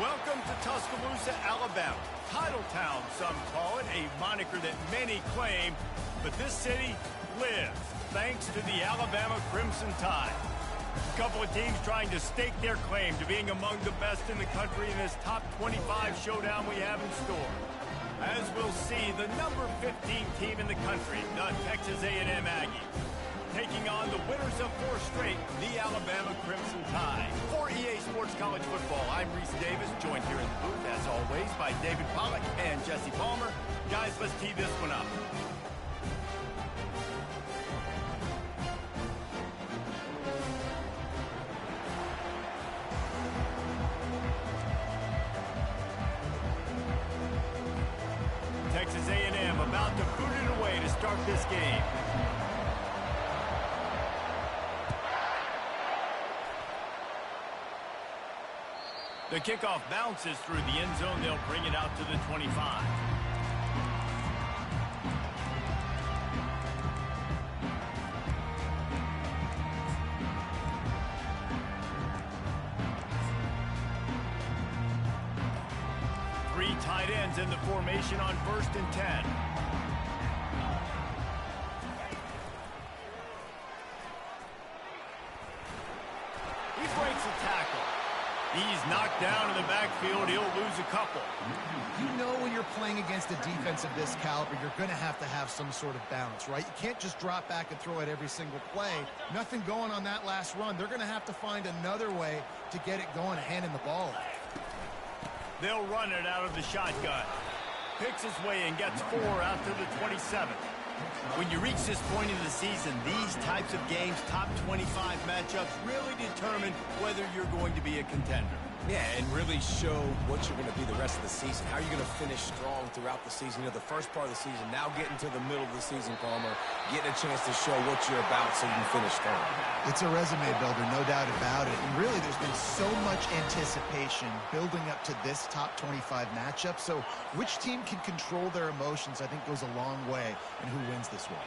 Welcome to Tuscaloosa, Alabama. Title Town, some call it, a moniker that many claim, but this city lives thanks to the Alabama Crimson Tide. A couple of teams trying to stake their claim to being among the best in the country in this top 25 showdown we have in store. As we'll see, the number 15 team in the country, the Texas A&M Aggies, taking on the winners of 4 straight, the Alabama Crimson Tide. For EA Sports College Football, I'm Reese Davis, joined here in the booth, as always, by David Pollack and Jesse Palmer. Guys, let's tee this one up. Texas A&M about to boot it away to start this game. The kickoff bounces through the end zone. They'll bring it out to the 25. Three tight ends in the formation on 1st and 10. He breaks a tackle. He's knocked down in the backfield. He'll lose a couple. You know when you're playing against a defense of this caliber, you're going to have some sort of balance, right? You can't just drop back and throw it every single play. Nothing going on that last run. They're going to have to find another way to get it going and handing the ball. They'll run it out of the shotgun. Picks his way and gets 4 out to the 27. When you reach this point in the season, these types of games, top 25 matchups, really determine whether you're going to be a contender. Yeah, and really show what you're going to be the rest of the season. How are you going to finish strong throughout the season? You know, the first part of the season, now getting to the middle of the season, Palmer, getting a chance to show what you're about so you can finish strong. It's a resume builder, no doubt about it. And really, there's been so much anticipation building up to this top 25 matchup. So which team can control their emotions, I think, goes a long way in who wins this one.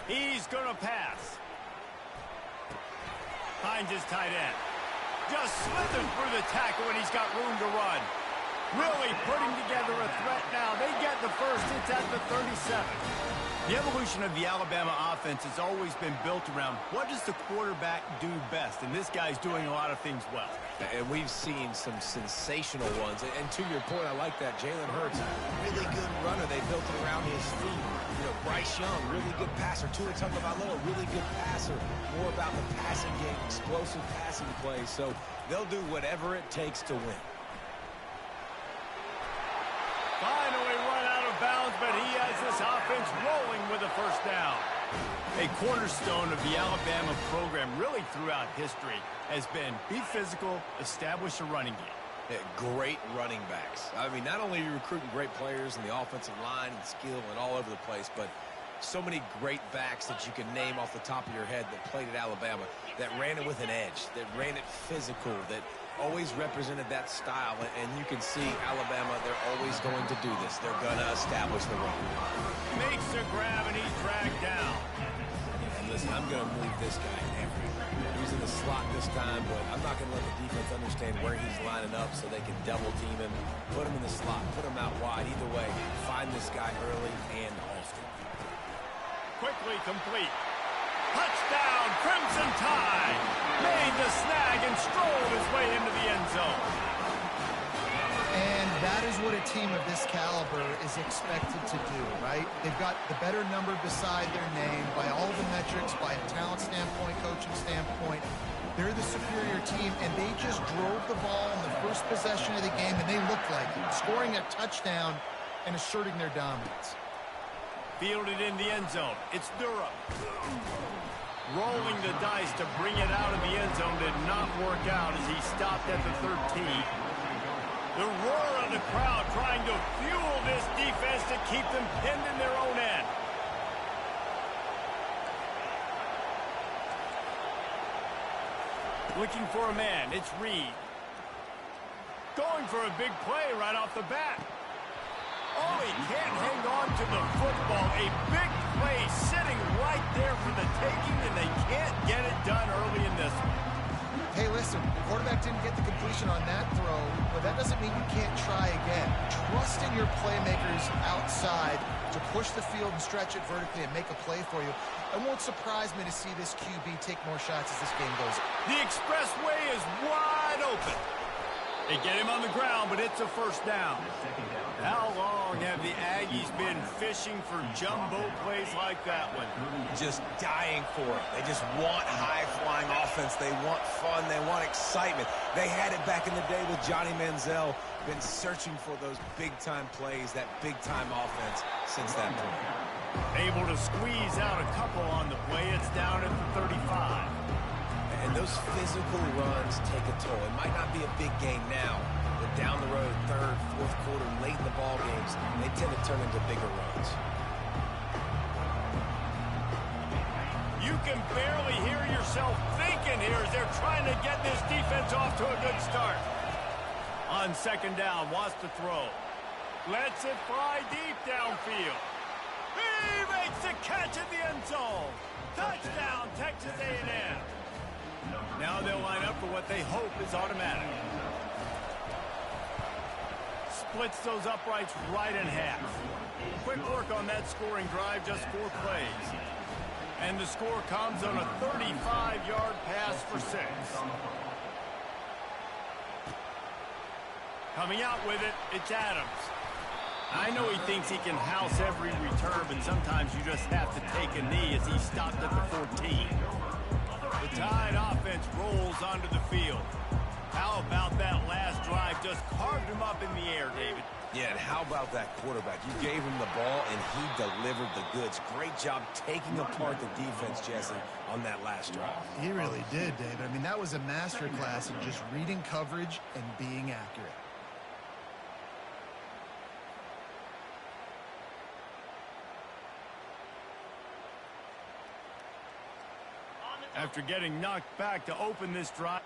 He's going to pass. Finds his tight end. Just slithers through the tackle, and he's got room to run. Really putting together a threat now. They get the first. It's at the 37. The evolution of the Alabama offense has always been built around what does the quarterback do best, and this guy's doing a lot of things well. And we've seen some sensational ones. And to your point, I like that. Jalen Hurts, really good runner. They built it around his feet. You know, Bryce Young, really good passer. Tua Tagovailoa, really good passer. More about the passing game, explosive passing plays. So they'll do whatever it takes to win. Finally run out of bounds, but he has this offense rolling with a first down. A cornerstone of the Alabama program really throughout history has been be physical, establish a running game. Yeah, great running backs. I mean, not only are you recruiting great players in the offensive line and skill and all over the place, but so many great backs that you can name off the top of your head that played at Alabama, that ran it with an edge, that ran it physical, that always represented that style. And you can see Alabama, they're always going to do this. They're going to establish the run. Makes a grab, and he's dragged down. And listen, I'm going to move this guy everywhere. He's in the slot this time, but I'm not going to let the defense understand where he's lining up so they can double team him, put him in the slot, put him out wide. Either way, find this guy early and often. Quickly complete. Touchdown, Crimson Tide. Made the snag and strolled his way into the end zone. And that is what a team of this caliber is expected to do, right? They've got the better number beside their name by all the metrics, by a talent standpoint, coaching standpoint. They're the superior team, and they just drove the ball in the first possession of the game, and they looked like it, scoring a touchdown and asserting their dominance. Fielded in the end zone. It's Durham. Rolling the dice to bring it out of the end zone did not work out as he stopped at the 13. The roar of the crowd trying to fuel this defense to keep them pinned in their own end. Looking for a man. It's Reed. Going for a big play right off the bat. Oh, he can't hang on to the football. A big play sitting right there for the taking, and they can't get it done early in this one. Hey, listen, the quarterback didn't get the completion on that throw, but that doesn't mean you can't try again. Trust in your playmakers outside to push the field and stretch it vertically and make a play for you. It won't surprise me to see this QB take more shots as this game goes. The expressway is wide open. They get him on the ground, but it's a first down. How long have the Aggies been fishing for jumbo plays like that one? Just dying for it. They just want high-flying offense. They want fun. They want excitement. They had it back in the day with Johnny Manziel. Been searching for those big-time plays, that big-time offense since that point. Able to squeeze out a couple on the play. It's down at the 35. And those physical runs take a toll. It might not be a big game now, but down the road, third, fourth quarter, late in the ball games, they tend to turn into bigger runs. You can barely hear yourself thinking here as they're trying to get this defense off to a good start. On second down, wants to throw. Lets it fly deep downfield. He makes the catch at the end zone. Touchdown, Texas A&M. Now they'll line up for what they hope is automatic. Splits those uprights right in half. Quick work on that scoring drive, just 4 plays. And the score comes on a 35-yard pass for 6. Coming out with it, it's Adams. I know he thinks he can house every return, but sometimes you just have to take a knee as he stopped at the 14. The Tide offense rolls onto the field. How about that last drive? Just carved him up in the air, David. Yeah, and how about that quarterback? You gave him the ball, and he delivered the goods. Great job taking apart the defense, Jesse, on that last drive. He really did, David. I mean, that was a masterclass in just reading coverage and being accurate. After getting knocked back to open this drive.